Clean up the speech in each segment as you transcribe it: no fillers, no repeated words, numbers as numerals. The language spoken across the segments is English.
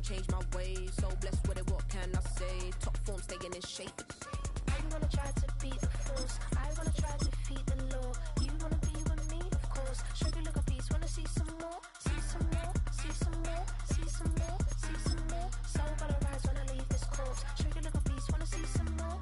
change my ways. So blessed with it, what can I say? Top form staying in shape. I'm gonna try to beat the force. I wanna try to defeat the law. You wanna be with me, of course. Show you look a piece, wanna see some more, see some more, see some more, see some more, see some more. So gonna rise when I leave this corpse. Show you look a piece, wanna see some more.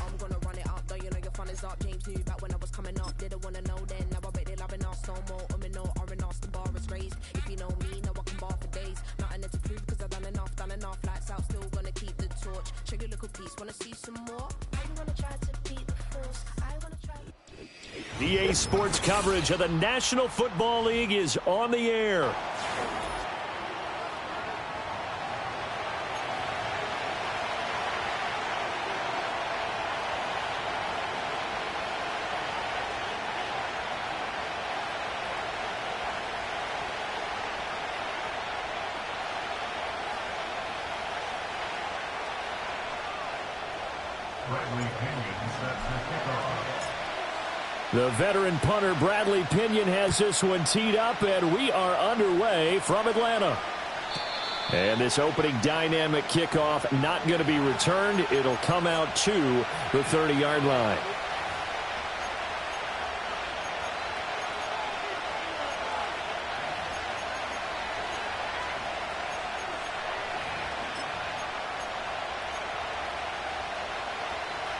I'm gonna run it up, though you know your fun is up. James knew back when I was coming up, didn't wanna know then. Now I bet they're loving us no more. No R&R's, the bar is raised. If you know me, now I can bar for days. Nothing to prove, cause I've done enough. Lights out, still gonna keep the torch. Show you a little piece, wanna see some more? I'm gonna try to beat the force. I wanna try. EA Sports coverage of the National Football League is on the air. The veteran punter Bradley Pinion has this one teed up, and we are underway from Atlanta. And this opening dynamic kickoff not going to be returned. It'll come out to the 30-yard line.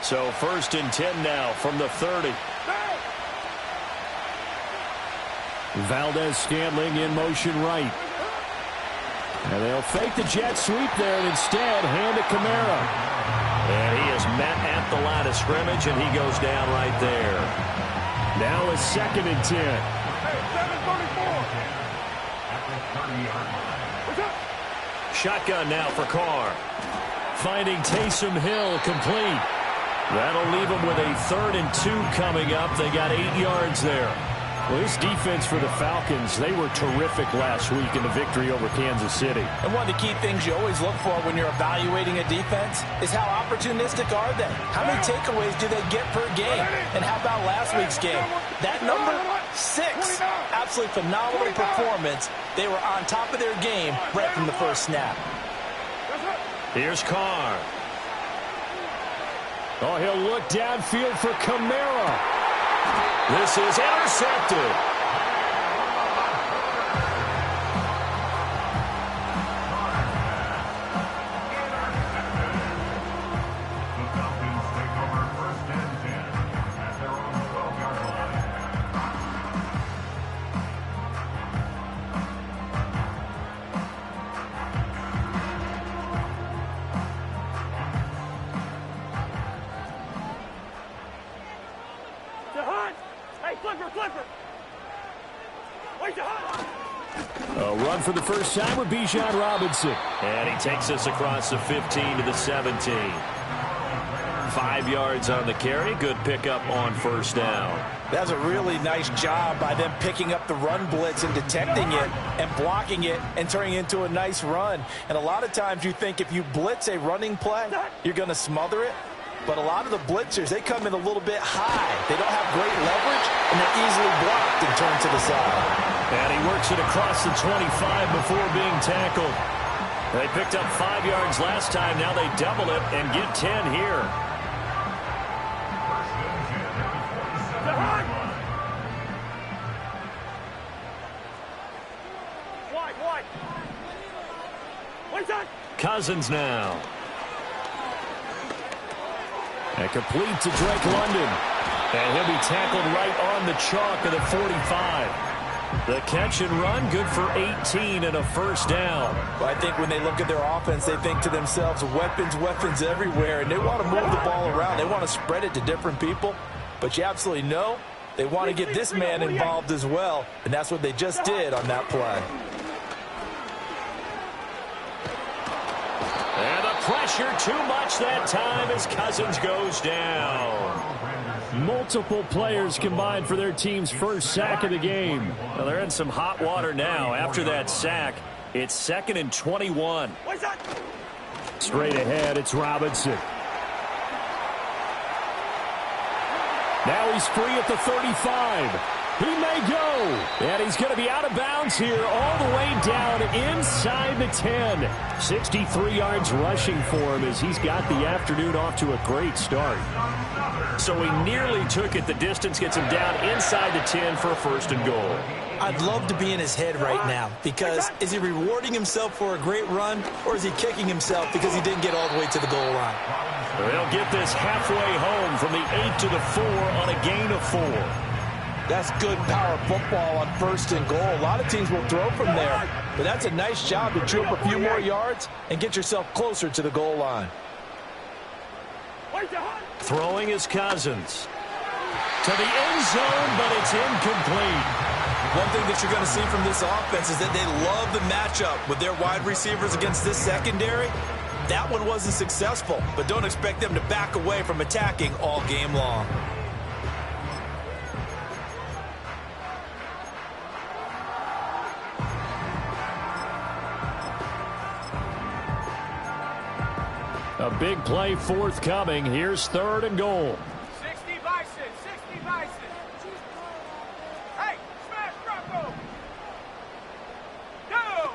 So 1st and 10 now from the 30. Valdez-Scantling in motion right. And they'll fake the jet sweep there and instead hand it Kamara. And he is met at the line of scrimmage, and he goes down right there. Now a 2nd and 10. Shotgun now for Carr. Finding Taysom Hill complete. That'll leave them with a 3rd and 2 coming up. They got 8 yards there. Well, this defense for the Falcons, they were terrific last week in the victory over Kansas City. And one of the key things you always look for when you're evaluating a defense is how opportunistic are they? How many takeaways do they get per game? And how about last week's game? That number, 6. Absolutely phenomenal performance. They were on top of their game right from the first snap. Here's Carr. Oh, he'll look downfield for Kamara. This is intercepted. A run for the first time with Bijan Robinson. And he takes us across the 15 to the 17. 5 yards on the carry. Good pickup on 1st down. That's a really nice job by them picking up the run blitz and detecting it and blocking it and turning it into a nice run. And a lot of times you think if you blitz a running play, you're going to smother it. But a lot of the blitzers, they come in a little bit high. They don't have great leverage, and they're easily blocked and turned to the side. And he works it across the 25 before being tackled. They picked up 5 yards last time. Now they double it and get 10 here. Cousins now. And complete to Drake London. And he'll be tackled right on the chalk of the 45. The catch and run, good for 18 and a 1st down. Well, I think when they look at their offense, they think to themselves, weapons everywhere, and they want to move the ball around. They want to spread it to different people. But you absolutely know they want to get this man involved as well, and that's what they just did on that play. And the pressure too much that time as Cousins goes down. Multiple players combined for their team's first sack of the game. Well, they're in some hot water now. After that sack, it's 2nd and 21. Straight ahead, it's Robinson. Now he's free at the 35. He may go. And he's going to be out of bounds here all the way down inside the 10. 63 yards rushing for him as he's got the afternoon off to a great start. So he nearly took it the distance, gets him down inside the 10 for a first and goal. I'd love to be in his head right now because is he rewarding himself for a great run or is he kicking himself because he didn't get all the way to the goal line? They'll get this halfway home from the 8 to the 4 on a gain of 4. That's good power football on first and goal. A lot of teams will throw from there, but that's a nice job to chew up a few more yards and get yourself closer to the goal line. Throwing is Cousins. To the end zone, but it's incomplete. One thing that you're going to see from this offense is that they love the matchup with their wide receivers against this secondary. That one wasn't successful, but don't expect them to back away from attacking all game long. A big play forthcoming. Here's third and goal. 60 Bison, 60 Bison. Hey, smash Bronco. Go.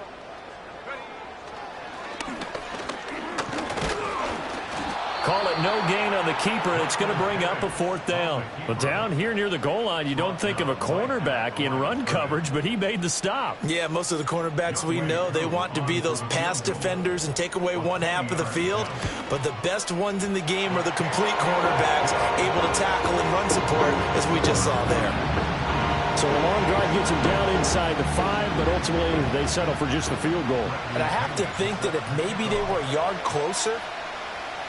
Call it no gain on the keeper, and it's going to bring up a fourth down. But down here near the goal line, you don't think of a cornerback in run coverage, but he made the stop. Yeah, most of the cornerbacks we know, they want to be those pass defenders and take away one half of the field. But the best ones in the game are the complete cornerbacks, able to tackle and run support, as we just saw there. So a long drive gets him down inside the 5, but ultimately they settle for just the field goal. And I have to think that if maybe they were a yard closer,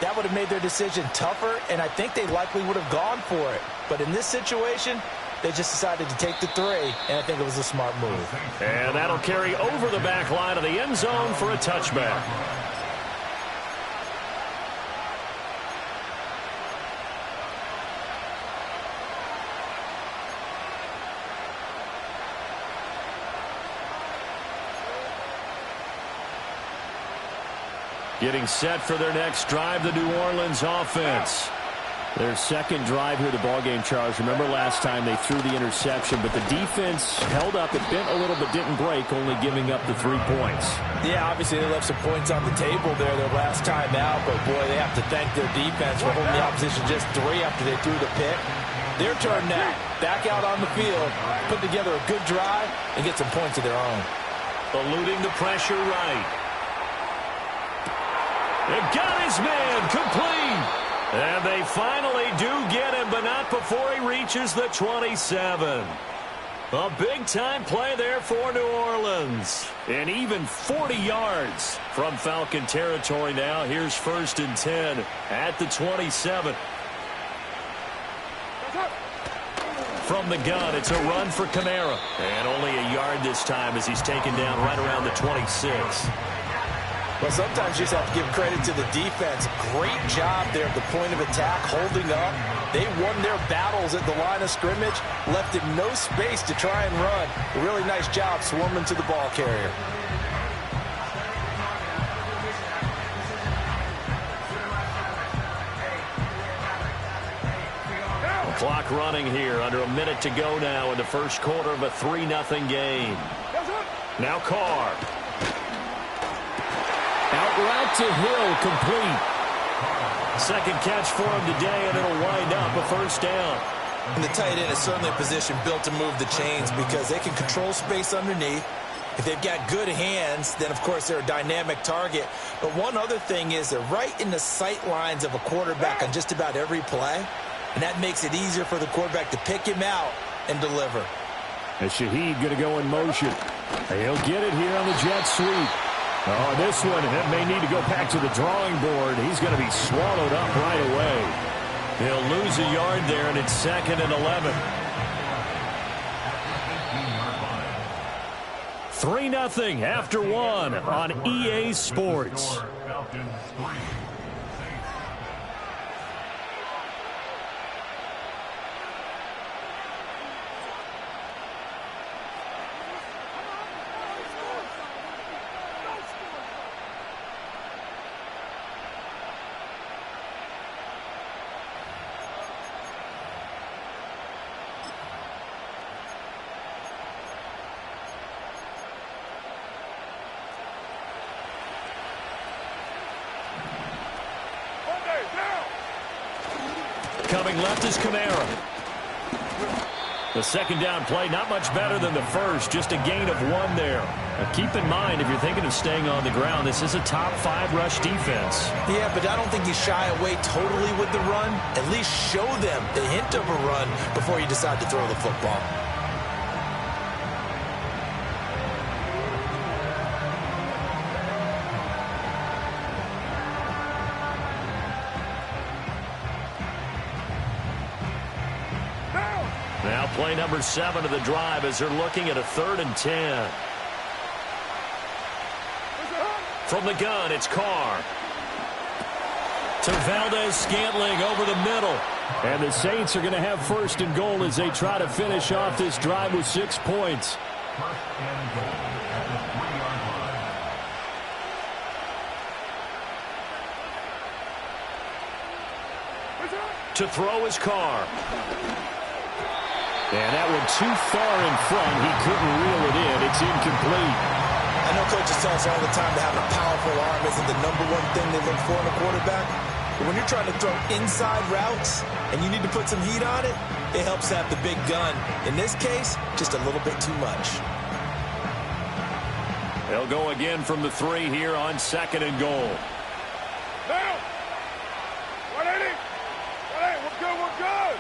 that would have made their decision tougher, and I think they likely would have gone for it. But in this situation, they just decided to take the 3, and I think it was a smart move. And that'll carry over the back line of the end zone for a touchback. Getting set for their next drive, the New Orleans offense. Their second drive here, the ballgame, Charles. Remember last time they threw the interception, but the defense held up. It bent a little but didn't break, only giving up the 3 points. Yeah, obviously they left some points on the table there their last time out, but boy, they have to thank their defense for holding the opposition just 3 after they threw the pick. Their turn now. Back out on the field, put together a good drive, and get some points of their own. Eluding the pressure right. They got his man complete. And they finally do get him, but not before he reaches the 27. A big-time play there for New Orleans. And even 40 yards from Falcon territory now. Here's first and 10 at the 27. From the gun, it's a run for Kamara. And only a yard this time as he's taken down right around the 26. Well, sometimes you just have to give credit to the defense. Great job there at the point of attack, holding up. They won their battles at the line of scrimmage, left him no space to try and run. A really nice job swarming to the ball carrier. Clock running here, under a minute to go now in the first quarter of a 3-0 game. Now Carr. Out route to Hill, complete. Second catch for him today, and it'll wind up a first down. And the tight end is certainly a position built to move the chains because they can control space underneath. If they've got good hands, then, of course, they're a dynamic target. But one other thing is they're right in the sight lines of a quarterback on just about every play, and that makes it easier for the quarterback to pick him out and deliver. And Shaheed going to go in motion. He'll get it here on the jet sweep. Oh, this one may need to go back to the drawing board. He's going to be swallowed up right away. He'll lose a yard there, and it's 2nd and 11. 3-0 after 1 on EA Sports. Coming left is Kamara. The second down play, not much better than the first, just a gain of 1 there. Now keep in mind, if you're thinking of staying on the ground, this is a top 5 rush defense. Yeah, but I don't think you shy away totally with the run. At least show them the hint of a run before you decide to throw the football. Now play number 7 of the drive as they're looking at a 3rd and 10. From the gun, it's Carr. To Valdez-Scantling over the middle. And the Saints are going to have 1st and goal as they try to finish off this drive with 6 points. To throw is Carr. And that one too far in front. He couldn't reel it in. It's incomplete. I know coaches tell us all the time that having a powerful arm isn't the #1 thing they look for in a quarterback. But when you're trying to throw inside routes and you need to put some heat on it, it helps to have the big gun. In this case, just a little bit too much. They'll go again from the 3 here on 2nd and goal. Now! 180! 180, we're good, we're good!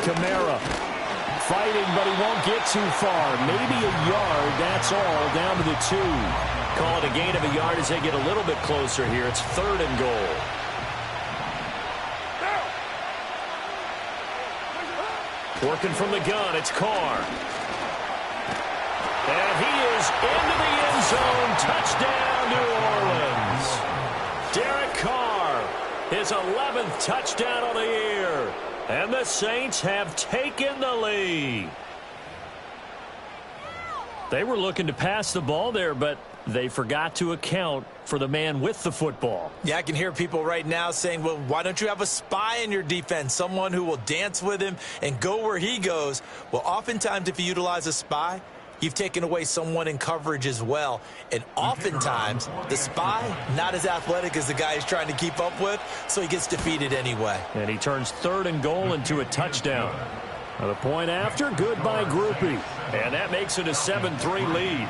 Kamara fighting, but he won't get too far. Maybe a yard, that's all, down to the 2. Call it a gain of a yard as they get a little bit closer here. It's 3rd and goal. Working from the gun, it's Carr. And he is into the end zone. Touchdown, New Orleans. Derek Carr, his 11th touchdown of the year. And the Saints have taken the lead. They were looking to pass the ball there, but they forgot to account for the man with the football. Yeah, I can hear people right now saying, well, why don't you have a spy in your defense, someone who will dance with him and go where he goes? Well, oftentimes if you utilize a spy, you've taken away someone in coverage as well. And oftentimes, the spy, not as athletic as the guy he's trying to keep up with, so he gets defeated anyway. And he turns 3rd and goal into a touchdown. Now the point after, good by Grupe. And that makes it a 7-3 lead.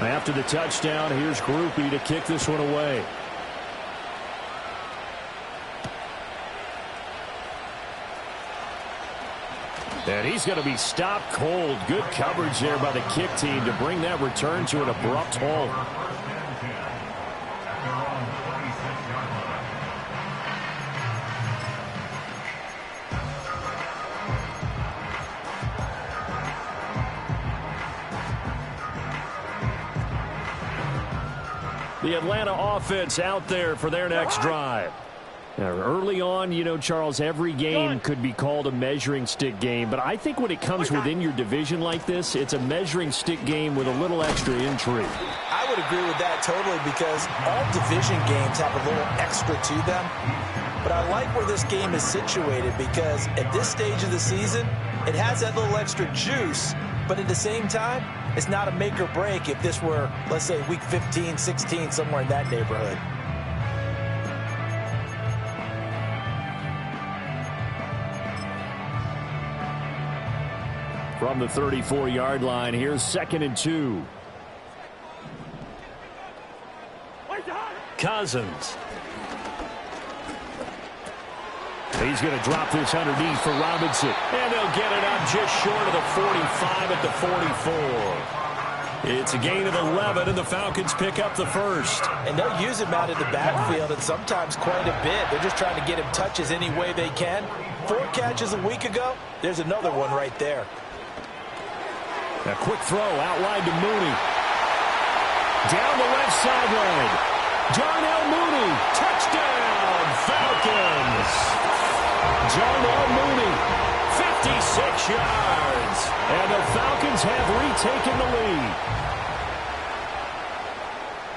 After the touchdown, here's Grupe to kick this one away. And he's going to be stopped cold. Good coverage there by the kick team to bring that return to an abrupt halt. The Atlanta offense out there for their next drive. Now, early on, you know, Charles, every game could be called a measuring stick game. But I think when it comes within your division like this, it's a measuring stick game with a little extra intrigue. I would agree with that totally because all division games have a little extra to them. But I like where this game is situated because at this stage of the season, it has that little extra juice. But at the same time, it's not a make or break if this were, let's say, week 15, 16, somewhere in that neighborhood. From the 34-yard line, here's 2nd and 2. Cousins. He's going to drop this underneath for Robinson. And they'll get it out just short of the 45 at the 44. It's a gain of 11, and the Falcons pick up the 1st. And they'll use him out of the backfield, and sometimes quite a bit. They're just trying to get him touches any way they can. 4 catches a week ago. There's another one right there. A quick throw outlined to Mooney. Down the left sideline. Darnell Mooney. Touchdown, Falcons. Darnell Mooney. 56 yards. And the Falcons have retaken the lead.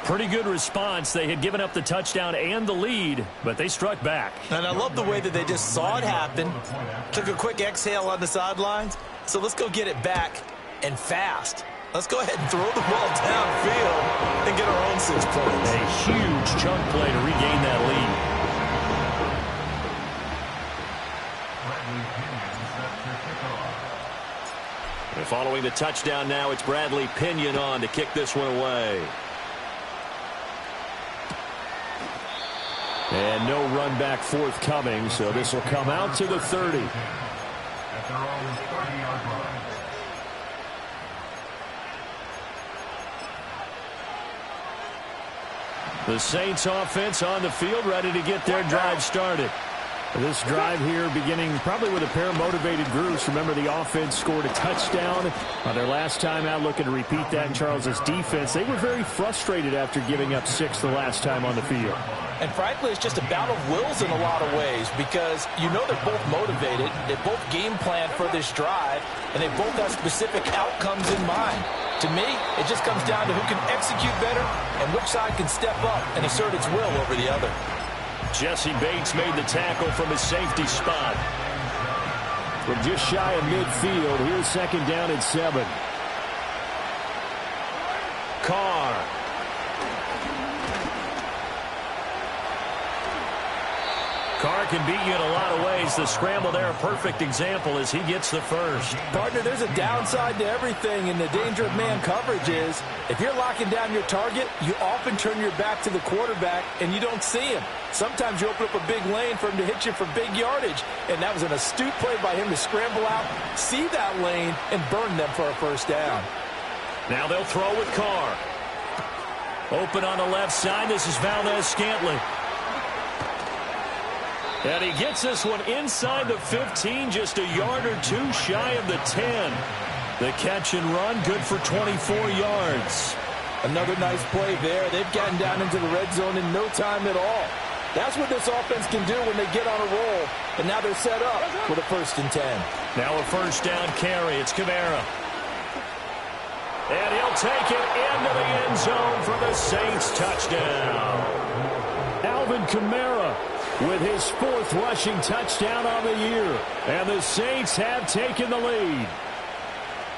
Pretty good response. They had given up the touchdown and the lead, but they struck back. And I love the way that they just saw it happen, took a quick exhale on the sidelines. So let's go get it back and fast. Let's go ahead and throw the ball downfield and get our own 6 points. A huge chunk play to regain that lead. And following the touchdown now, it's Bradley Pinion on to kick this one away. And no run back forthcoming, so this will come out to the 30. The Saints offense on the field, ready to get their drive started. This drive here beginning probably with a pair of motivated groups. Remember, the offense scored a touchdown on their last time out, looking to repeat that in Charles's defense. They were very frustrated after giving up 6 the last time on the field. And frankly, it's just a bout of wills in a lot of ways because you know they're both motivated. They both game plan for this drive, and they both have specific outcomes in mind. To me, it just comes down to who can execute better and which side can step up and assert its will over the other. Jesse Bates made the tackle from his safety spot. From just shy of midfield, here's second down and 7. Carr. Carr can beat you in a lot of ways. The scramble there, a perfect example as he gets the first. Partner, there's a downside to everything, and the danger of man coverage is if you're locking down your target, you often turn your back to the quarterback and you don't see him. Sometimes you open up a big lane for him to hit you for big yardage, and that was an astute play by him to scramble out, see that lane, and burn them for a first down. Now they'll throw with Carr. Open on the left side. This is Valdez-Scantling. And he gets this one inside the 15, just a yard or two shy of the 10. The catch and run, good for 24 yards. Another nice play there. They've gotten down into the red zone in no time at all. That's what this offense can do when they get on a roll. And now they're set up for the 1st and 10. Now a first down carry. It's Kamara. And he'll take it into the end zone for the Saints touchdown. Alvin Kamara with his 4th rushing touchdown on the year. And the Saints have taken the lead.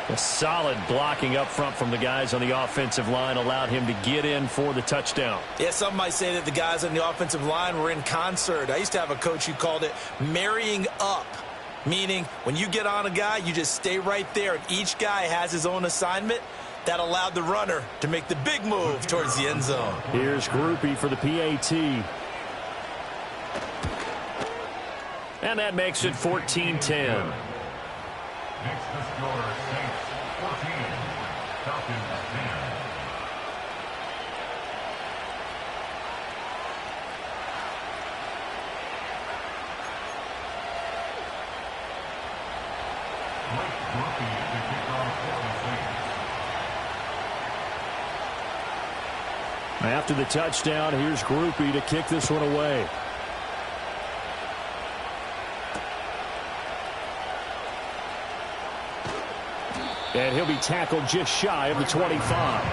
A solid blocking up front from the guys on the offensive line allowed him to get in for the touchdown. Yeah, some might say that the guys on the offensive line were in concert. I used to have a coach who called it marrying up, meaning when you get on a guy, you just stay right there, and each guy has his own assignment. That allowed the runner to make the big move towards the end zone. Here's Groupie for the PAT. And that makes it 14-10. Next to score, Saints 14, Falcons 10. Blake Groupie to kick off for the Saints. After the touchdown, here's Groupie to kick this one away. And he'll be tackled just shy of the 25.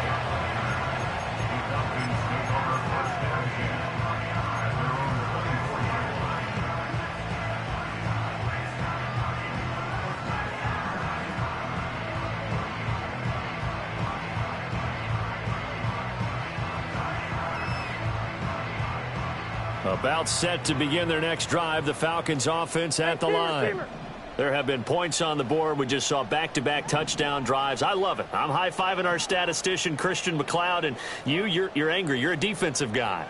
About set to begin their next drive, the Falcons offense at the line. There have been points on the board. We just saw back-to-back touchdown drives. I love it. I'm high-fiving our statistician, Christian McLeod, and you're angry. You're a defensive guy.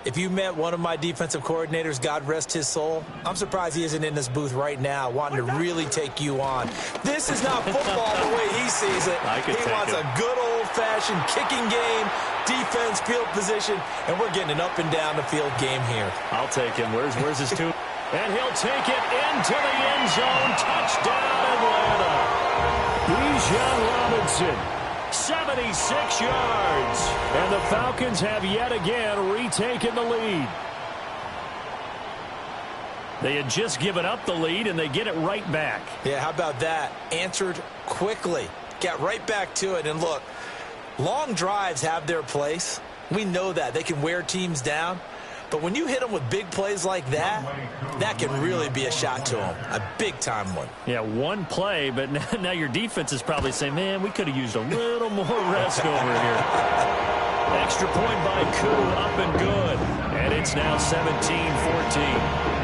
If you met one of my defensive coordinators, God rest his soul, I'm surprised he isn't in this booth right now wanting to really take you on. This is not football the way he sees it. He wants a good old-fashioned kicking game, defense, field position, and we're getting an up-and-down-the-field game here. I'll take him. Where's his two? And he'll take it into the end zone. Touchdown, Atlanta. Bijan Robinson, 76 yards. And the Falcons have yet again retaken the lead. They had just given up the lead, and they get it right back. Yeah, how about that? Answered quickly. Got right back to it. And look, long drives have their place. We know that. They can wear teams down. But when you hit them with big plays like that, that can really be a shot to them. A big-time one. Yeah, one play, but now your defense is probably saying, man, we could have used a little more rest over here. Extra point by Koo, up and good. And it's now 17-14.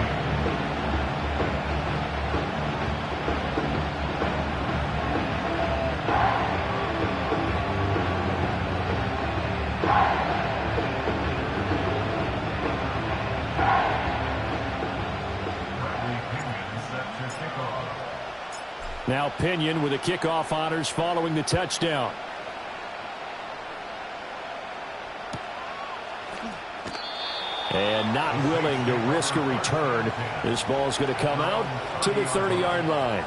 Now Pinion with the kickoff honors following the touchdown. And not willing to risk a return. This ball's going to come out to the 30-yard line.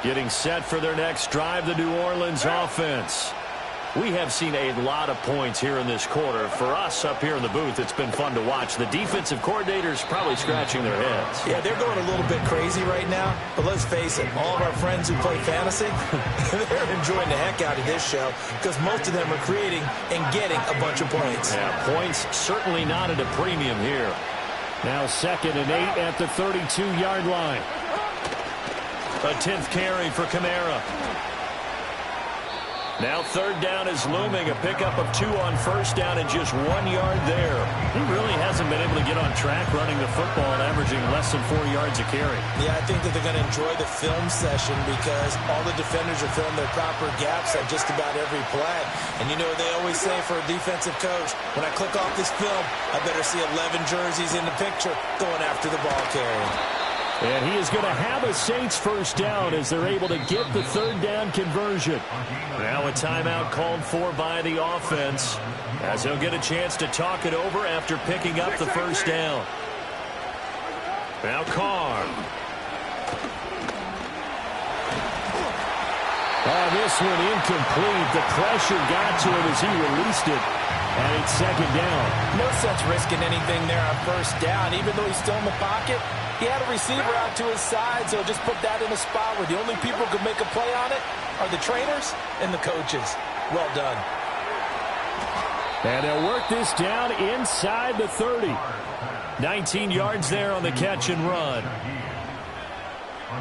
Getting set for their next drive, the New Orleans offense. We have seen a lot of points here in this quarter. For us up here in the booth, it's been fun to watch. The defensive coordinators probably scratching their heads. Yeah, they're going a little bit crazy right now. But let's face it, all of our friends who play fantasy, they're enjoying the heck out of this show because most of them are creating and getting a bunch of points. Yeah, points certainly not at a premium here. Now 2nd and 8 at the 32-yard line. A 10th carry for Kamara. Now 3rd down is looming. A pickup of 2 on 1st down and just 1 yard there. He really hasn't been able to get on track running the football and averaging less than 4 yards a carry. Yeah, I think that they're going to enjoy the film session because all the defenders are filling their proper gaps at just about every play. And you know what they always say for a defensive coach, when I click off this film, I better see 11 jerseys in the picture going after the ball carrier. And he is going to have a Saints first down as they're able to get the 3rd down conversion. Now a timeout called for by the offense as he'll get a chance to talk it over after picking up the first down. Now Carr. Oh, this one incomplete. The pressure got to him as he released it. And it's 2nd down. No sense risking anything there on 1st down. Even though he's still in the pocket, he had a receiver out to his side, so just put that in a spot where the only people who could make a play on it are the trainers and the coaches. Well done. And they'll work this down inside the 30. 19 yards there on the catch and run. A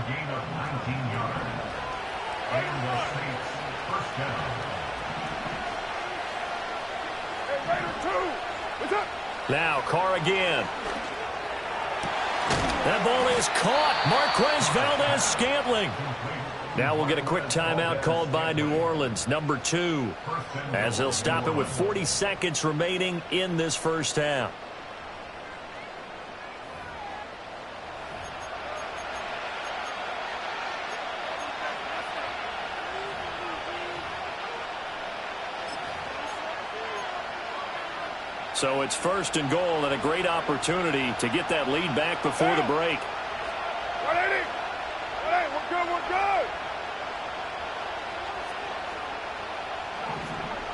gain of 19 yards. And the Saints first down. Now Carr again. That ball is caught. Marquez Valdes-Scantling. Now we'll get a quick timeout called by New Orleans, number 2, as they'll stop it with 40 seconds remaining in this first half. So it's 1st and goal and a great opportunity to get that lead back before the break.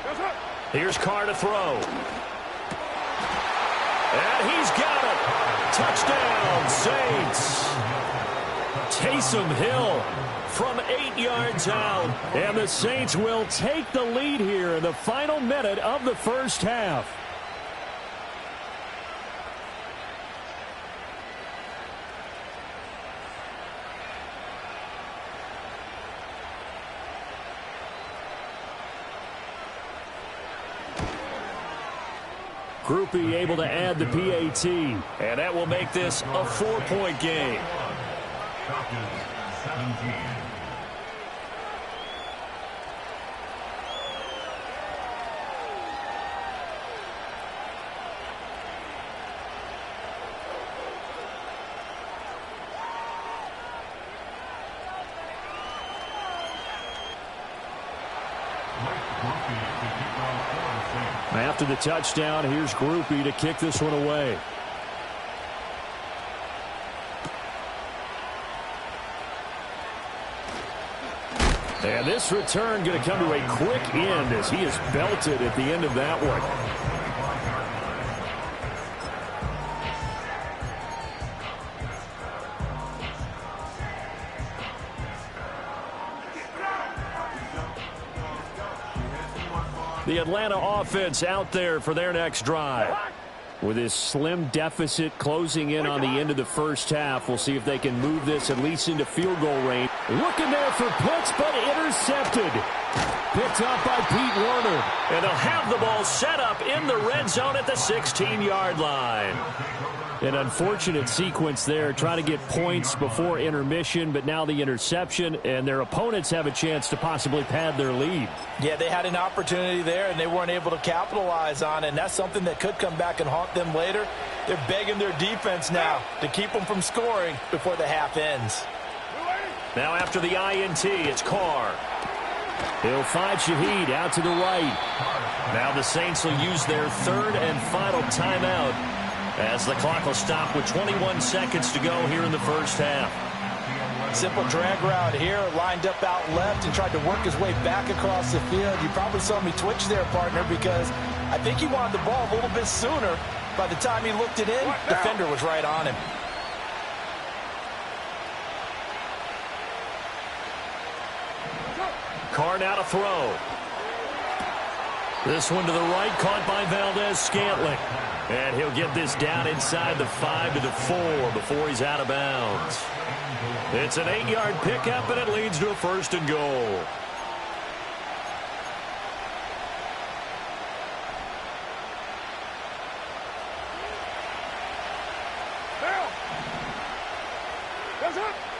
We're good. Here's Carr to throw. And he's got it. Touchdown, Saints. Taysom Hill from 8 yards out. And the Saints will take the lead here in the final minute of the first half. Groupie able to add the PAT. And that will make this a 4-point game. Falcons 17. After the touchdown, here's Groupie to kick this one away. And this return going to come to a quick end as he is belted at the end of that one. The Atlanta offense out there for their next drive. With this slim deficit closing in on the end of the first half, we'll see if they can move this at least into field goal range. Looking there for Pitts, but intercepted. Picked up by Pete Werner. And they'll have the ball set up in the red zone at the 16-yard line. An unfortunate sequence there, trying to get points before intermission, but now the interception, and their opponents have a chance to possibly pad their lead. Yeah, they had an opportunity there, and they weren't able to capitalize on it, and that's something that could come back and haunt them later. They're begging their defense now to keep them from scoring before the half ends. Now after the INT, it's Carr. He'll find Shaheed out to the right. Now the Saints will use their third and final timeout as the clock will stop with 21 seconds to go here in the first half. Simple drag route here, lined up out left and tried to work his way back across the field. You probably saw me twitch there, partner, because I think he wanted the ball a little bit sooner. By the time he looked it in, defender was right on him. Carr now to throw. This one to the right, caught by Valdez-Scantling. And he'll get this down inside the 5 to the 4 before he's out of bounds. It's an 8-yard pickup, and it leads to a 1st and goal.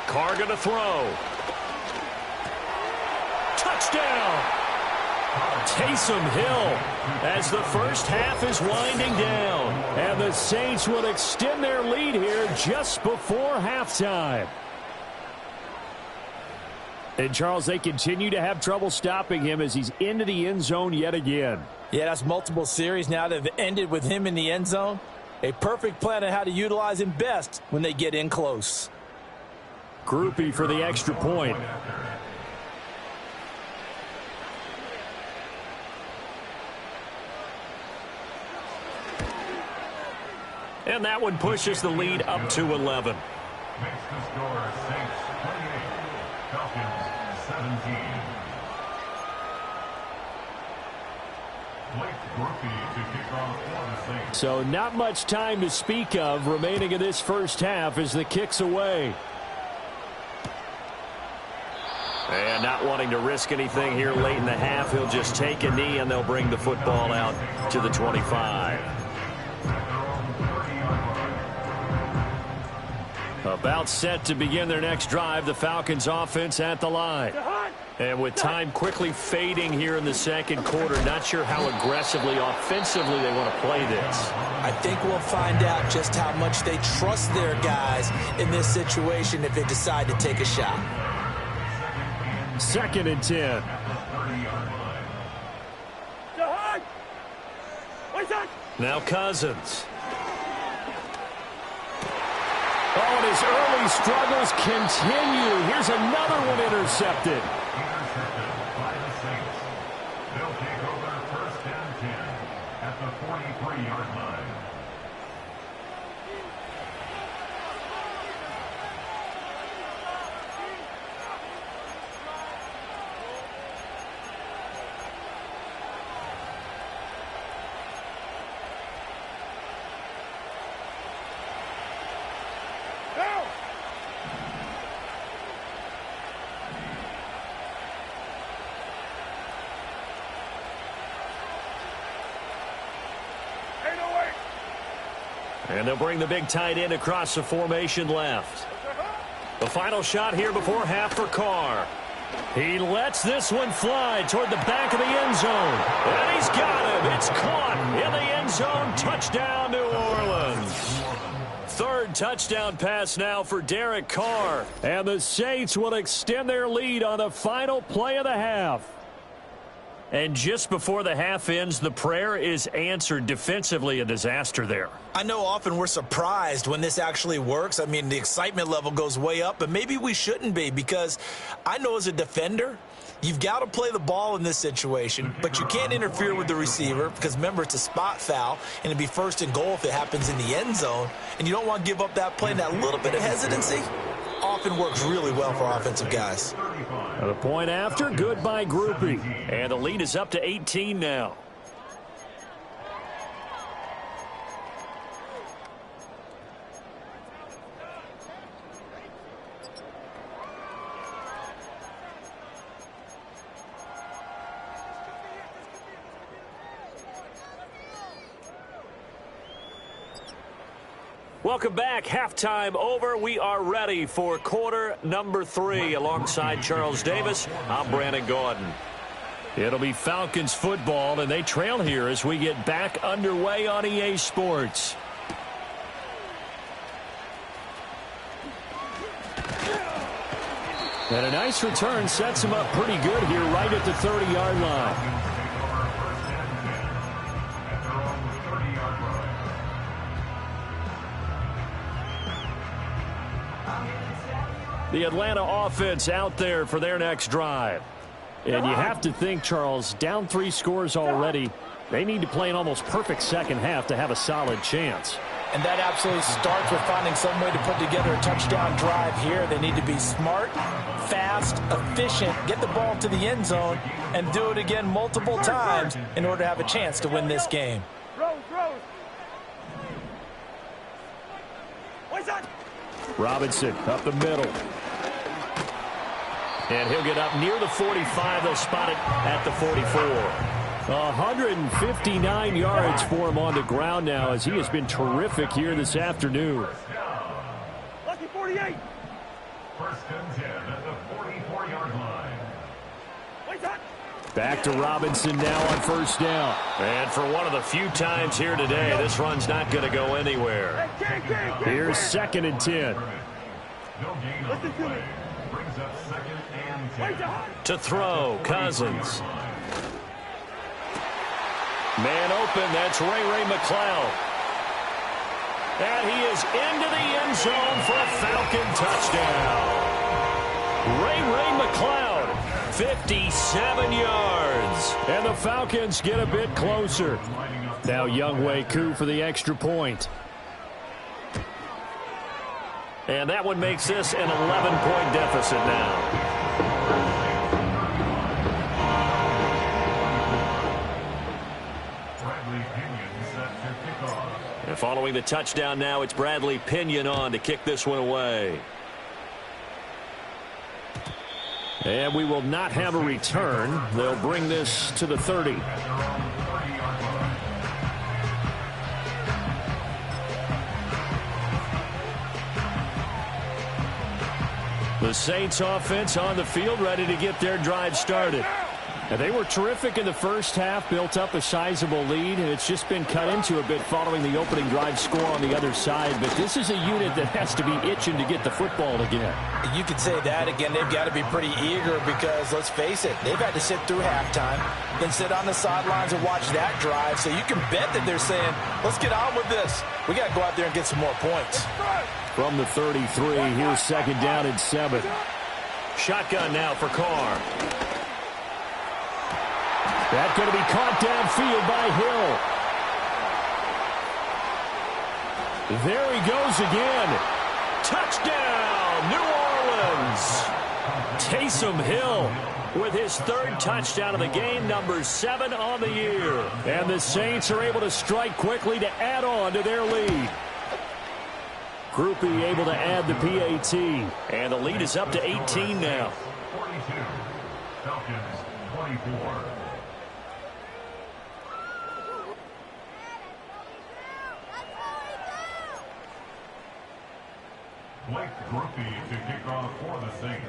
Carr going to throw. Touchdown! Taysom Hill as the first half is winding down. And the Saints will extend their lead here just before halftime. And, Charles, they continue to have trouble stopping him as he's into the end zone yet again. Yeah, that's multiple series now that have ended with him in the end zone. A perfect plan on how to utilize him best when they get in close. Groupie for the extra point. And that one pushes the lead up to 11. Makes the score Saints 28, Falcons 17. Blake Groupie to kick off for the Saints. So not much time to speak of remaining in this first half as the kick's away. And not wanting to risk anything here late in the half, he'll just take a knee and they'll bring the football out to the 25. About set to begin their next drive, the Falcons offense at the line. And with time quickly fading here in the second quarter, not sure how aggressively, offensively they want to play this. I think we'll find out just how much they trust their guys in this situation if they decide to take a shot. 2nd and 10. Now Cousins. Oh, and his early struggles continue. Here's another one intercepted. Intercepted by the Saints. They'll take over 1st and 10 at the 43-yard line. And they'll bring the big tight end across the formation left. The final shot here before half for Carr. He lets this one fly toward the back of the end zone. And he's got him. It's caught in the end zone. Touchdown, New Orleans. 3rd touchdown pass now for Derek Carr. And the Saints will extend their lead on the final play of the half. And just before the half ends, the prayer is answered. Defensively, a disaster there. I know often we're surprised when this actually works. I mean, the excitement level goes way up, but maybe we shouldn't be, because I know as a defender, You've got to play the ball in this situation, but you can't interfere with the receiver because, remember, it's a spot foul, and it'd be first and goal if it happens in the end zone, and you don't want to give up that play. And that little bit of hesitancy often works really well for offensive guys. The point after, good by Groupie. And the lead is up to 18 now. Welcome back. Halftime over. We are ready for quarter number 3. Alongside Charles Davis, I'm Brandon Gaudin. It'll be Falcons football, and they trail here as we get back underway on EA Sports. And a nice return sets him up pretty good here right at the 30-yard line. The Atlanta offense out there for their next drive. And you have to think, Charles, down 3 scores already. They need to play an almost perfect second half to have a solid chance. And that absolutely starts with finding some way to put together a touchdown drive here. They need to be smart, fast, efficient, get the ball to the end zone, and do it again multiple times in order to have a chance to win this game. Robinson up the middle. And he'll get up near the 45. They'll spot it at the 44. 159 yards for him on the ground now as he has been terrific here this afternoon. Lucky 48. First and 10 at the 44-yard line. Back to Robinson now on first down. And for one of the few times here today, this run's not going to go anywhere. Here's 2nd and 10. No gain on the play. Brings up 2nd and 10. To throw, Cousins. Man open, that's Ray McCloud. And he is into the end zone for a Falcon touchdown. Ray McCloud, 57 yards. And the Falcons get a bit closer. Now Younghoe Koo for the extra point. And that one makes this an 11-point deficit now. And following the touchdown now, it's Bradley Pinion on to kick this one away. And we will not have a return. They'll bring this to the 30. The Saints offense on the field, ready to get their drive started. And they were terrific in the first half, built up a sizable lead, and it's just been cut into a bit following the opening drive score on the other side. But this is a unit that has to be itching to get the football again. You could say that again. They've got to be pretty eager because, let's face it, they've had to sit through halftime, then sit on the sidelines and watch that drive. So you can bet that they're saying, let's get on with this. We got to go out there and get some more points. From the 33, here's 2nd down and 7. Shotgun now for Carr. That's going to be caught downfield by Hill. There he goes again. Touchdown, New Orleans. Taysom Hill with his 3rd touchdown of the game, number 7 on the year. And the Saints are able to strike quickly to add on to their lead. Groupie able to add the PAT. And the lead is up to 18 now. 42. Falcons 24. Blake Groupie to kick off for the Saints.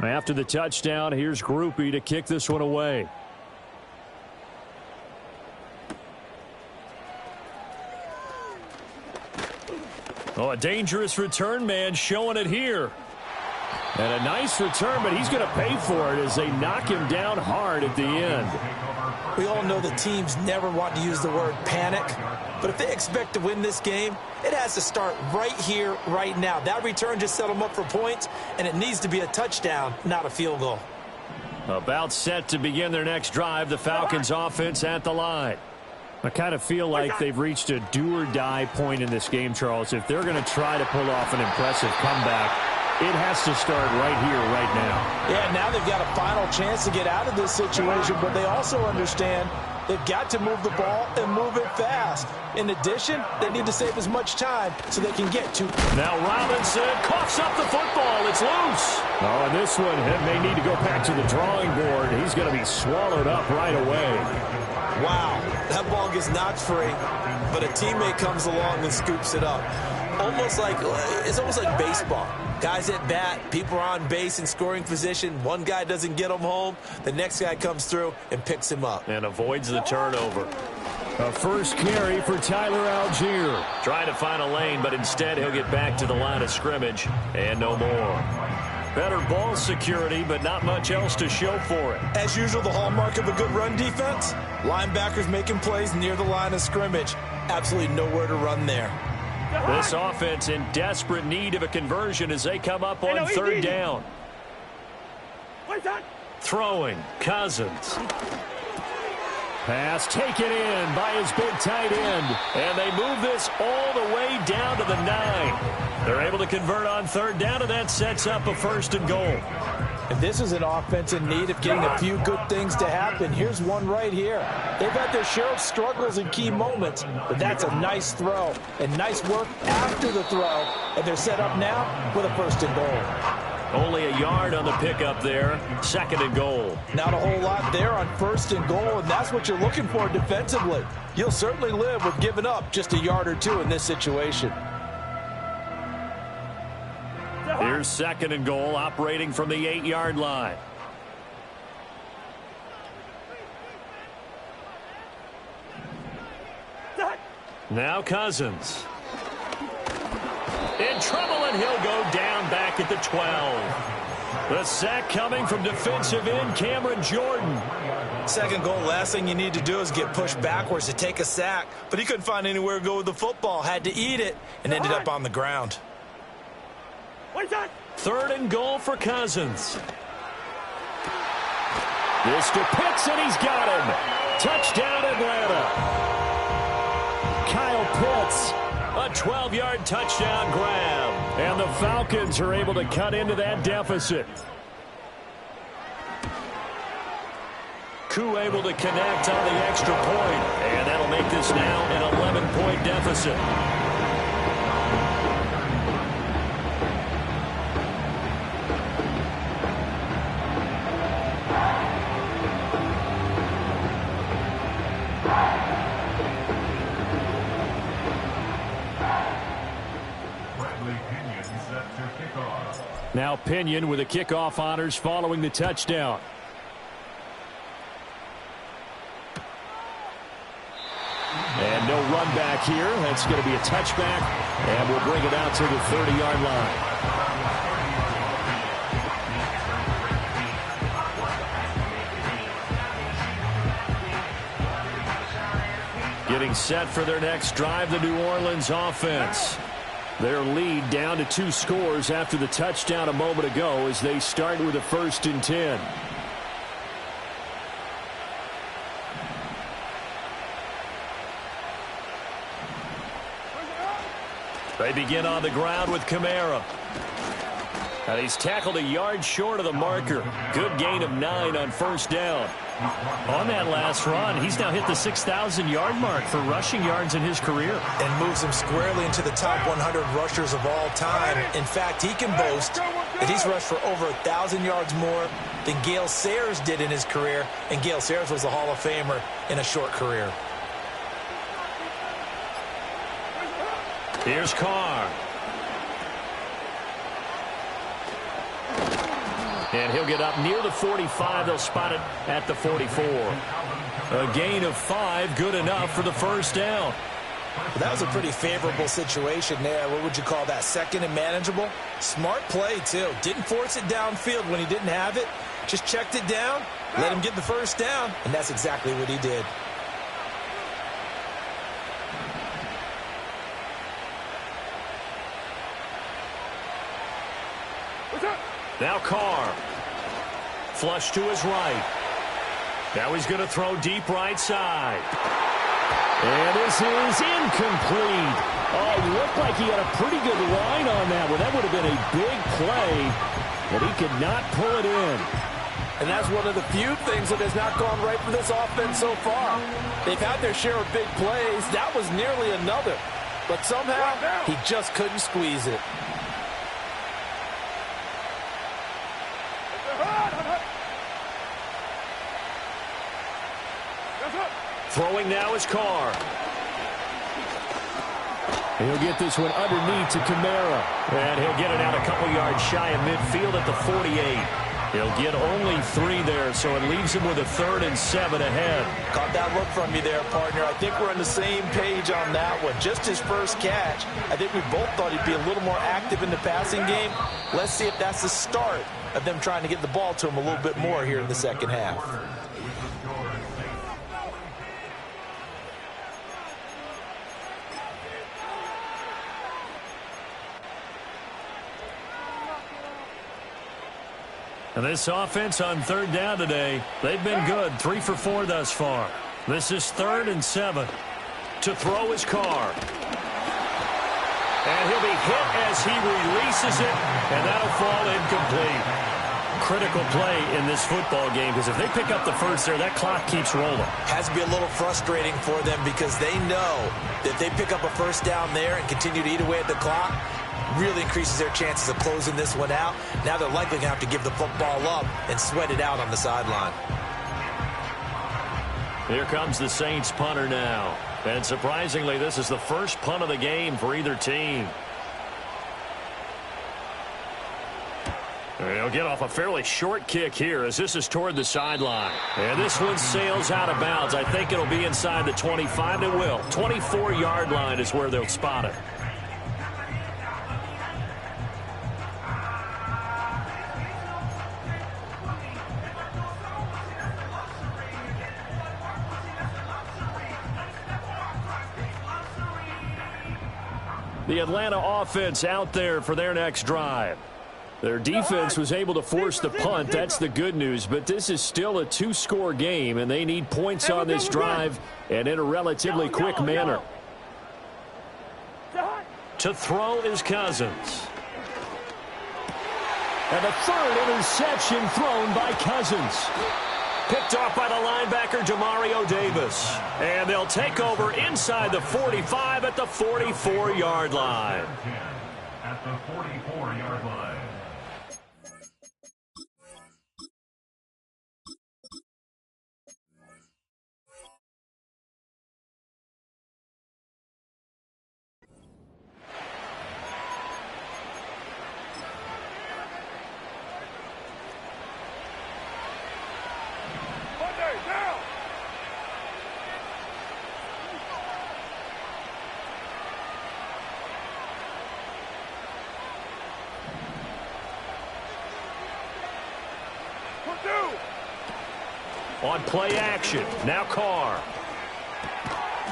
After the touchdown, here's Groupie to kick this one away. Oh, a dangerous return man showing it here. And a nice return, but he's going to pay for it as they knock him down hard at the end. We all know the teams never want to use the word panic, but if they expect to win this game, it has to start right here, right now. That return just set them up for points, and it needs to be a touchdown, not a field goal. About set to begin their next drive, the Falcons offense at the line. I kind of feel like they've reached a do-or-die point in this game, Charles. If they're going to try to pull off an impressive comeback, it has to start right here, right now. Yeah, now they've got a final chance to get out of this situation, but they also understand they've got to move the ball and move it fast. In addition, they need to save as much time so they can get to. Now Robinson coughs up the football. It's loose. Oh, and this one may need to go back to the drawing board. He's going to be swallowed up right away. Wow, that ball gets knocked free, but a teammate comes along and scoops it up. It's almost like baseball. Guys at bat, people are on base in scoring position. One guy doesn't get him home. The next guy comes through and picks him up. And avoids the turnover. A first carry for Tyler Algier. Trying to find a lane, but instead he'll get back to the line of scrimmage. And no more. Better ball security, but not much else to show for it. As usual, the hallmark of a good run defense, linebackers making plays near the line of scrimmage. Absolutely nowhere to run there. This offense in desperate need of a conversion as they come up on third down. Throwing, Cousins. Pass taken in by his big tight end. And they move this all the way down to the 9. They're able to convert on third down, and that sets up a 1st and goal. And this is an offense in need of getting a few good things to happen. Here's one right here. They've had their share of struggles in key moments, but that's a nice throw and nice work after the throw. And they're set up now with a 1st and goal. Only a yard on the pickup there. 2nd and goal. Not a whole lot there on 1st and goal, and that's what you're looking for defensively. You'll certainly live with giving up just a yard or two in this situation. Here's 2nd and goal, operating from the 8-yard line. Now Cousins. In trouble, and he'll go down back at the 12. The sack coming from defensive end Cameron Jordan. 2nd goal, last thing you need to do is get pushed backwards to take a sack. But he couldn't find anywhere to go with the football, had to eat it, and ended up on the ground. 3rd and goal for Cousins. This to Pitts, and he's got him. Touchdown, Atlanta. Kyle Pitts, a 12-yard touchdown grab. And the Falcons are able to cut into that deficit. Koo able to connect on the extra point. And that'll make this now an 11-point deficit. Now Pinion with the kickoff honors following the touchdown. And no run back here. That's going to be a touchback, and we'll bring it out to the 30-yard line. Getting set for their next drive, the New Orleans offense. Their lead down to 2 scores after the touchdown a moment ago as they start with a 1st and 10. They begin on the ground with Kamara. And he's tackled a yard short of the marker. Good gain of 9 on 1st down. On that last run, he's now hit the 6,000-yard mark for rushing yards in his career. And moves him squarely into the top 100 rushers of all time. In fact, he can boast that he's rushed for over 1,000 yards more than Gale Sayers did in his career. And Gale Sayers was a Hall of Famer in a short career. Here's Carr. And he'll get up near the 45. They'll spot it at the 44. A gain of 5, good enough for the 1st down. Well, that was a pretty favorable situation there. What would you call that? Second and manageable? Smart play, too. Didn't force it downfield when he didn't have it. Just checked it down, let him get the first down, and that's exactly what he did. Now Carr. Flush to his right. Now he's going to throw deep right side. And this is incomplete. Oh, he looked like he had a pretty good line on that one. That would have been a big play, but he could not pull it in. And that's one of the few things that has not gone right for this offense so far. They've had their share of big plays. That was nearly another. But somehow, he just couldn't squeeze it. Throwing now is Carr. He'll get this one underneath to Kamara. And he'll get it out a couple yards shy of midfield at the 48. He'll get only 3 there, so it leaves him with a 3rd and 7 ahead. Caught that look from you there, partner. I think we're on the same page on that one. Just his first catch. I think we both thought he'd be a little more active in the passing game. Let's see if that's the start of them trying to get the ball to him a little bit more here in the second half. And this offense on 3rd down today, they've been good. 3 for 4 thus far. This is 3rd and 7. To throw his Carr. And he'll be hit as he releases it, and that'll fall incomplete. Critical play in this football game, because if they pick up the first there, that clock keeps rolling. Has to be a little frustrating for them because they know that if they pick up a first down there and continue to eat away at the clock, really increases their chances of closing this one out. Now they're likely going to have to give the football up and sweat it out on the sideline. Here comes the Saints punter now. And surprisingly, this is the first punt of the game for either team. They'll get off a fairly short kick here as this is toward the sideline. And this one sails out of bounds. I think it'll be inside the 25. It will. 24-yard line is where they'll spot it. The Atlanta offense out there for their next drive. Their defense was able to force the punt. That's the good news. But this is still a 2-score game, and they need points on this drive and in a relatively quick manner. To throw is Cousins. And the 3rd interception thrown by Cousins. Picked off by the linebacker, Demario Davis. And they'll take over inside the 45 at the 44-yard line. At the 44-yard line. On play action, now Carr.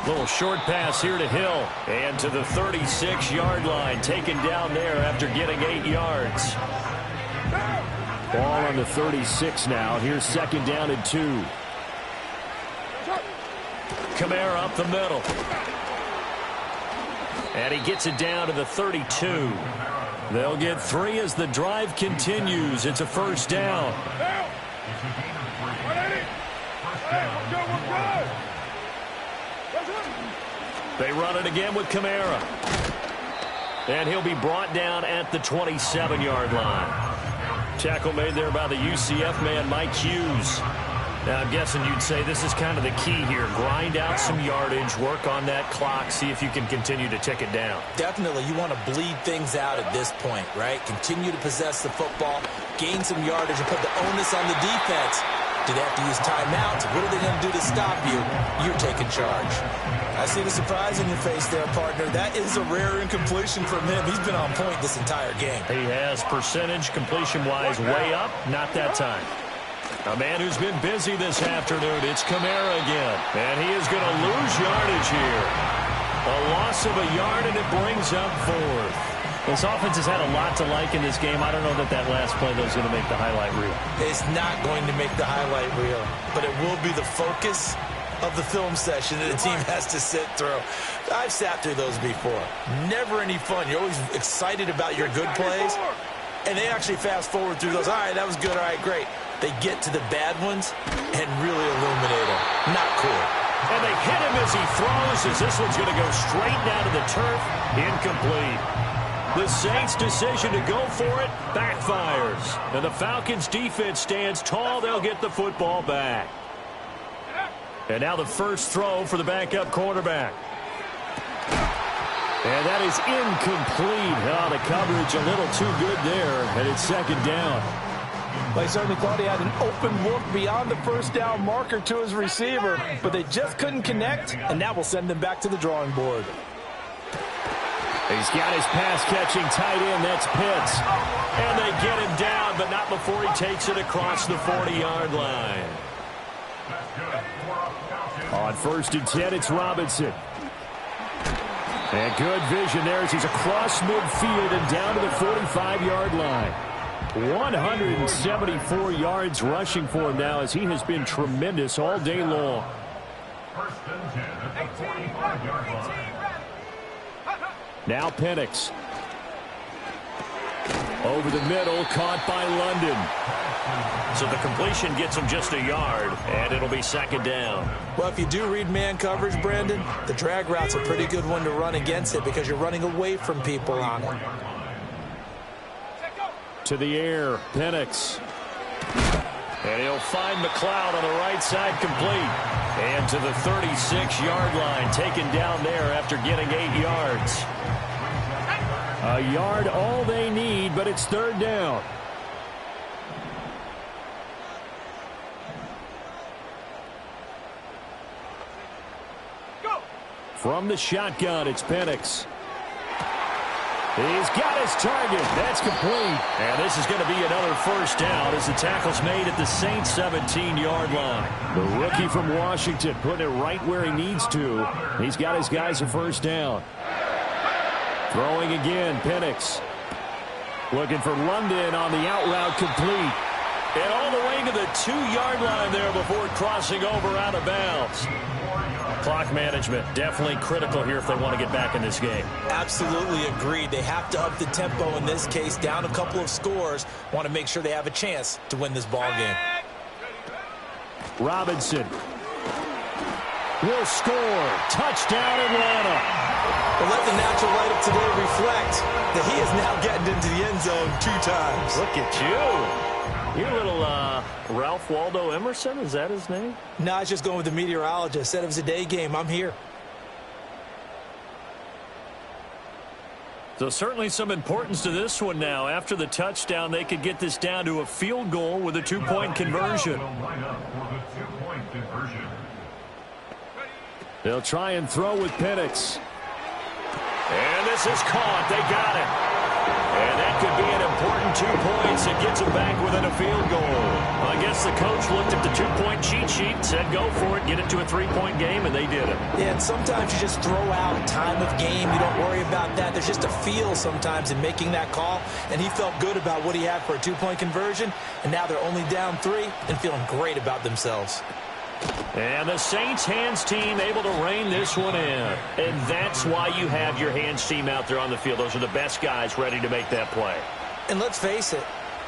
Little short pass here to Hill. And to the 36-yard line, taken down there after getting 8 yards. Ball on the 36 now. Here's 2nd down and 2. Kamara up the middle. And he gets it down to the 32. They'll get 3 as the drive continues. It's a 1st down. They run it again with Kamara. And he'll be brought down at the 27-yard line. Tackle made there by the UCF man, Mike Hughes. Now, I'm guessing you'd say this is kind of the key here. Grind out some yardage, work on that clock, see if you can continue to tick it down. Definitely. You want to bleed things out at this point, right? Continue to possess the football, gain some yardage, and put the onus on the defense Do they have to use timeouts? What are they going to do to stop you? You're taking charge. I see the surprise in your face there, partner. That is a rare incompletion from him. He's been on point this entire game. He has percentage completion-wise way up. Not that time. A man who's been busy this afternoon. It's Kamara again. And he is going to lose yardage here. A loss of a yard, and it brings up fourth. This offense has had a lot to like in this game. I don't know that last play, though, is going to make the highlight reel. It's not going to make the highlight reel, but it will be the focus of the film session that the team has to sit through. I've sat through those before. Never any fun. You're always excited about your good plays, and they actually fast forward through those. All right, that was good. All right, great. They get to the bad ones and really illuminate them. Not cool. And they hit him as he throws, as this one's going to go straight down to the turf. Incomplete. The Saints' decision to go for it backfires. And the Falcons' defense stands tall. They'll get the football back. And now the first throw for the backup quarterback. And that is incomplete. Oh, the coverage a little too good there. And it's second down. They certainly thought he had an open look beyond the first down marker to his receiver, but they just couldn't connect, and that will send them back to the drawing board. He's got his pass-catching tight end. That's Pitts. And they get him down, but not before he takes it across the 40-yard line. On 1st and 10, it's Robinson. And good vision there as he's across midfield and down to the 45-yard line. 174 yards rushing for him now as he has been tremendous all day long. 1st and 10 at the 45-yard line. Now Penix. Over the middle, caught by London. So the completion gets him just a yard, and it'll be second down. Well, if you do read man coverage, Brandon, the drag route's a pretty good one to run against it because you're running away from people on it. To the air, Penix. And he'll find McLeod on the right side, complete. And to the 36-yard line, taken down there after getting 8 yards. A yard all they need, but it's third down. From the shotgun, it's Penix. He's got his target. That's complete. And this is going to be another first down as the tackle's made at the Saints' 17-yard line. The rookie from Washington putting it right where he needs to. He's got his guys a first down. Throwing again, Penix. Looking for London on the out route, complete. And all the way to the 2-yard line there before crossing over out of bounds. Clock management definitely critical here if they want to get back in this game. Absolutely agreed. They have to up the tempo in this case, down a couple of scores. Want to make sure they have a chance to win this ball game. Robinson will score. Touchdown, Atlanta. Well, let the natural light of today reflect that he is now getting into the end zone 2 times. Look at you. You're a little Ralph Waldo Emerson, is that his name? No, I was just going with the meteorologist. Said it was a day game. I'm here. So certainly some importance to this one now. After the touchdown, they could get this down to a field goal with a 2-point conversion. They'll try and throw with Penix. And this is caught. They got it. And that could be an important 2 points. It gets them back within a field goal. I guess the coach looked at the 2-point cheat sheet, said go for it, get it to a 3-point game, and they did it. Yeah, and sometimes you just throw out time of game. You don't worry about that. There's just a feel sometimes in making that call, and he felt good about what he had for a 2-point conversion, and now they're only down 3 and feeling great about themselves. And the Saints hands team able to rein this one in. And that's why you have your hands team out there on the field. Those are the best guys ready to make that play. And let's face it,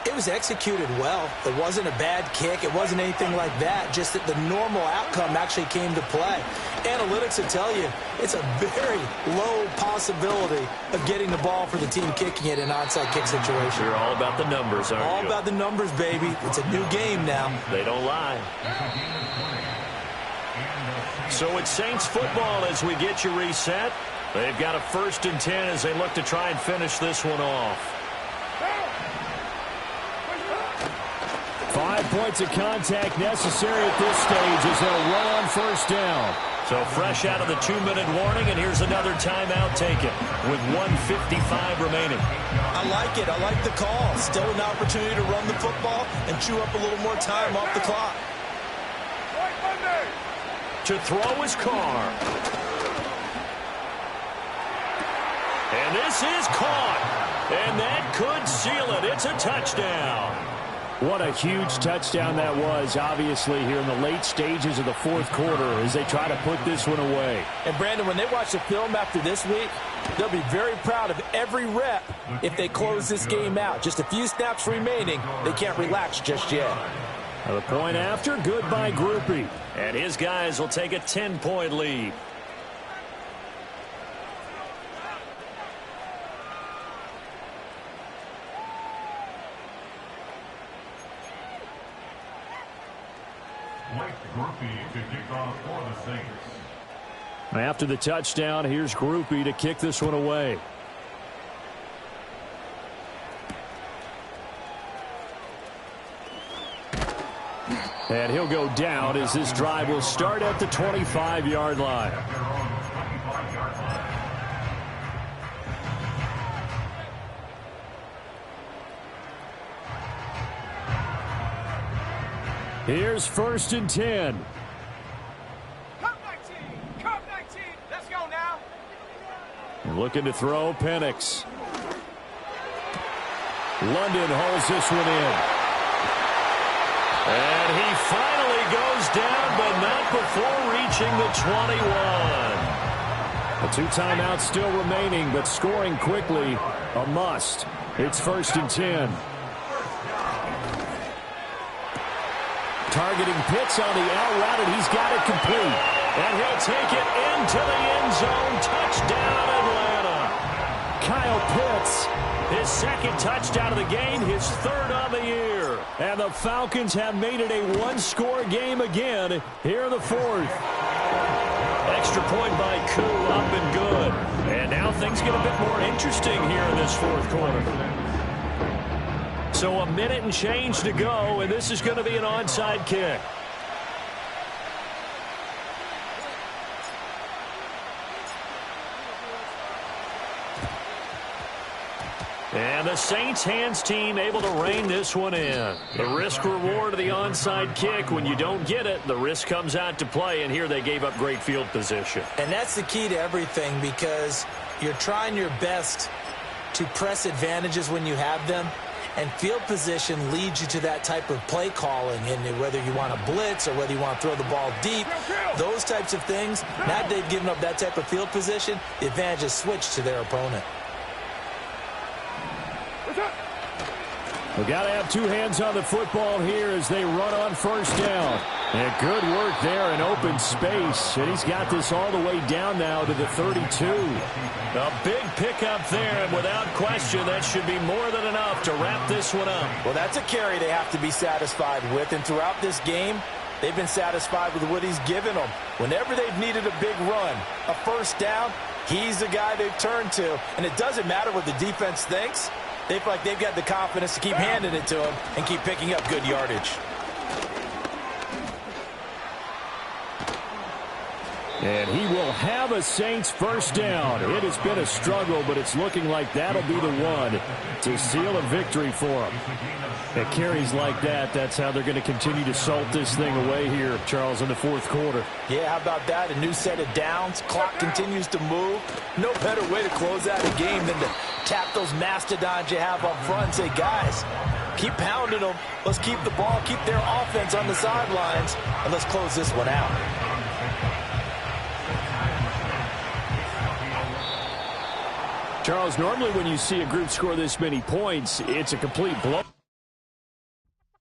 it was executed well. It wasn't a bad kick. It wasn't anything like that. Just that the normal outcome actually came to play. Analytics will tell you it's a very low possibility of getting the ball for the team kicking it in an onside kick situation. You're all about the numbers, aren't you? All about the numbers, baby. It's a new game now. They don't lie. So it's Saints football as we get you reset. They've got a 1st and 10 as they look to try and finish this one off. 5 points of contact necessary at this stage as they'll run on first down. So fresh out of the 2-minute warning, and here's another timeout taken with 1:55 remaining. I like it. I like the call. Still an opportunity to run the football and chew up a little more time off the clock. To throw is Carr. And this is caught. And that could seal it. It's a touchdown. What a huge touchdown that was, obviously, here in the late stages of the fourth quarter as they try to put this one away. And, Brandon, when they watch the film after this week, they'll be very proud of every rep if they close this game out. Just a few snaps remaining. They can't relax just yet. Now the point after, good by Grupe. And his guys will take a 10-point lead. Grupe to kick off for the Saints. After the touchdown, here's Grupe to kick this one away. And he'll go down as this drive will start at the 25-yard line. Here's 1st and 10. Cup 19, let's go now. And looking to throw, Penix. London holds this one in. And he finally goes down, but not before reaching the 21. The 2 timeouts still remaining, but scoring quickly, a must. It's 1st and 10. Targeting Pitts on the out route, and he's got it complete. And he'll take it into the end zone. Touchdown, Atlanta. Kyle Pitts, his 2nd touchdown of the game, his 3rd on the year. And the Falcons have made it a 1-score game again here in the 4th. Extra point by Koo, up and good. And now things get a bit more interesting here in this 4th quarter. So a minute and change to go, and this is going to be an onside kick. And the Saints hands team able to rein this one in. The risk reward of the onside kick. When you don't get it, the risk comes out to play, and here they gave up great field position. And that's the key to everything, because you're trying your best to press advantages when you have them. And field position leads you to that type of play calling, and whether you want to blitz or whether you want to throw the ball deep, those types of things. Now that they've given up that type of field position, the advantage is switched to their opponent. We've got to have 2 hands on the football here as they run on 1st down. And good work there in open space. And he's got this all the way down now to the 32. A big pickup there, and without question, that should be more than enough to wrap this one up. Well, that's a carry they have to be satisfied with. And throughout this game, they've been satisfied with what he's given them. Whenever they've needed a big run, a 1st down, he's the guy they've turned to. And it doesn't matter what the defense thinks. They feel like they've got the confidence to keep handing it to him and keep picking up good yardage. And he will have a Saints 1st down. It has been a struggle, but it's looking like that'll be the one to seal a victory for him. At carries like that, that's how they're going to continue to salt this thing away here, Charles, in the 4th quarter. Yeah, how about that? A new set of downs. Clock continues to move. No better way to close out a game than to tap those mastodons you have up front and say, guys, keep pounding them. Let's keep the ball, keep their offense on the sidelines, and let's close this one out. Charles, normally when you see a group score this many points, it's a complete blow.